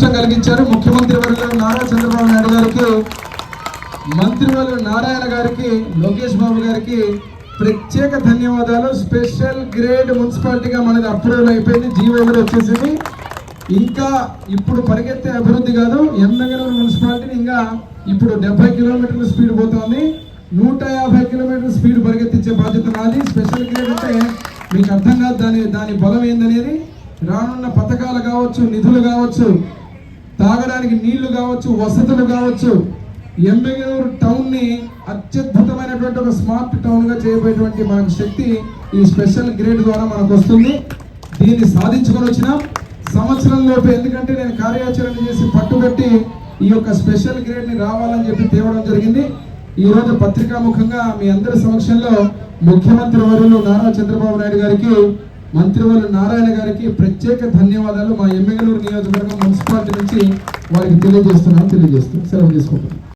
అదృష్టం కలిగించారు. ముఖ్యమంత్రి వర్యులు నారా చంద్రబాబు నాయుడు గారికి, మంత్రివర్యులు నారాయణ గారికి, లోకేష్ బాబు గారికి ప్రత్యేక ధన్యవాదాలు. స్పెషల్ గ్రేడ్ మున్సిపాలిటీగా మనది అప్రూవల్ అయిపోయింది, జీవో కూడా వచ్చేసింది. ఇంకా ఇప్పుడు పరిగెత్తే అభివృద్ధి కాదు, ఎమ్మెగనూరు మున్సిపాలిటీని ఇంకా ఇప్పుడు 70 కిలోమీటర్ల స్పీడ్ పోతుంది, 150 కిలోమీటర్ల స్పీడ్ పరిగెత్తించే బాధ్యత నాది. స్పెషల్ గ్రేడ్ అంటే మీకు అర్థం కాదు దాని బలం ఏందనేది. రానున్న పథకాలు కావచ్చు, నిధులు కావచ్చు, తాగడానికి నీళ్లు కావచ్చు, వసతులు కావచ్చు, ఎమ్మెగనూరు టౌన్ ని అత్యద్భుతమైనటువంటి ఒక స్మార్ట్ టౌన్ గా చేయబోయేటువంటి మనకు శక్తి ఈ స్పెషల్ గ్రేడ్ ద్వారా మనకు వస్తుంది. దీన్ని సాధించుకొని వచ్చినాం సంవత్సరం లోపు. ఎందుకంటే నేను కార్యాచరణ చేసి పట్టుబట్టి ఈ యొక్క స్పెషల్ గ్రేడ్ ని రావాలని చెప్పి తేవడం జరిగింది. ఈ రోజు పత్రికాముఖంగా మీ అందరి సమక్షంలో ముఖ్యమంత్రి వర్యులు నారా చంద్రబాబు నాయుడు గారికి, మంత్రివర్యులు నారాయణ గారికి ప్రత్యేక ధన్యవాదాలు మా ఎమ్మెగనూరు నియోజకవర్గం మున్సిపాలిటీ నుంచి వారికి తెలియజేస్తూ సెలవు తీసుకుంటున్నాను.